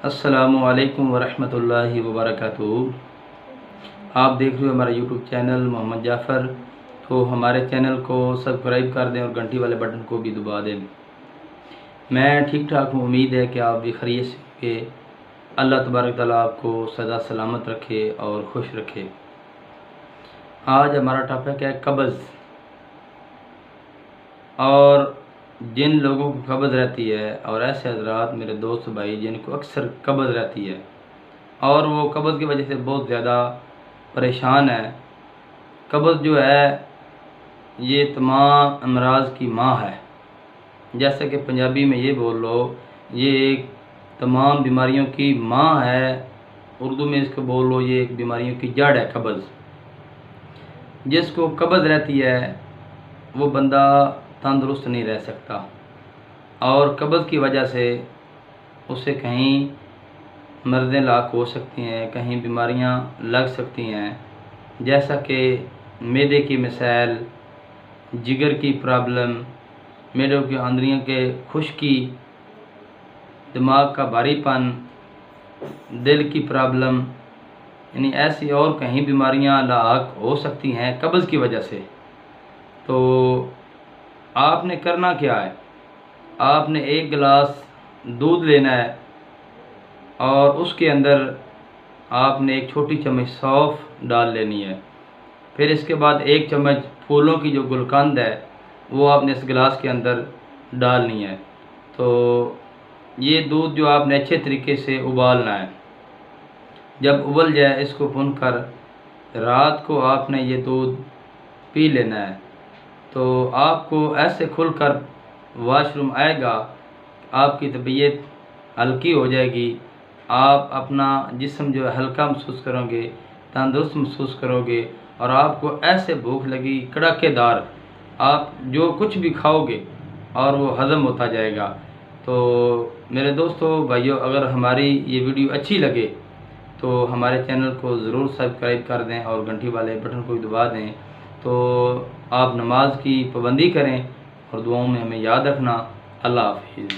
अस्सलामुअलैकुम वरहमतुल्लाहि वबरकातुहू। आप देख रहे हो हमारा यूट्यूब चैनल मोहम्मद जाफ़र। तो हमारे चैनल को सब्सक्राइब कर दें और घंटी वाले बटन को भी दबा दें। मैं ठीक ठाक हूँ, उम्मीद है कि आप भी खैरियत से होंगे। अल्लाह तबारक तआला आपको सदा सलामत रखे और खुश रखे। आज हमारा टॉपिक है कब्ज़। और जिन लोगों को कब्ज़ रहती है और ऐसे हज़रात मेरे दोस्त भाई जिनको अक्सर कब्ज़ रहती है और वो कब्ज़ की वजह से बहुत ज़्यादा परेशान है। कब्ज़ जो है ये तमाम अमराज़ की माँ है। जैसे कि पंजाबी में ये बोल लो, ये एक तमाम बीमारियों की माँ है। उर्दू में इसको बोल लो, ये एक बीमारियों की जड़ है कब्ज़। जिसको कब्ज़ रहती है वो बंदा तंदुरुस्त नहीं रह सकता और कब्ज़ की वजह से उसे कहीं मर्ज़ें लाक हो सकती हैं, कहीं बीमारियां लग सकती हैं, जैसा कि मैदे की मसाइल, जिगर की प्रॉब्लम, मैदों के अंदरियों के खुश्की, दिमाग का भारीपन, दिल की प्रॉब्लम, यानी ऐसी और कहीं बीमारियां लाक हो सकती हैं कब्ज़ की वजह से। तो आपने करना क्या है, आपने एक गिलास दूध लेना है और उसके अंदर आपने एक छोटी चम्मच सौंफ डाल लेनी है। फिर इसके बाद एक चम्मच फूलों की जो गुलकंद है वो आपने इस गिलास के अंदर डालनी है। तो ये दूध जो आपने अच्छे तरीके से उबालना है। जब उबल जाए इसको भूनकर रात को आपने ये दूध पी लेना है। तो आपको ऐसे खुलकर वॉशरूम आएगा, आपकी तबीयत हल्की हो जाएगी, आप अपना जिस्म जो है हल्का महसूस करोगे, तंदुरुस्त महसूस करोगे और आपको ऐसे भूख लगी कड़ाकेदार, आप जो कुछ भी खाओगे और वो हज़म होता जाएगा। तो मेरे दोस्तों भाइयों, अगर हमारी ये वीडियो अच्छी लगे तो हमारे चैनल को ज़रूर सब्सक्राइब कर दें और घंटी वाले बटन को भी दबा दें। तो आप नमाज की पाबंदी करें और दुआओं में हमें याद रखना। अल्लाह हाफिज़।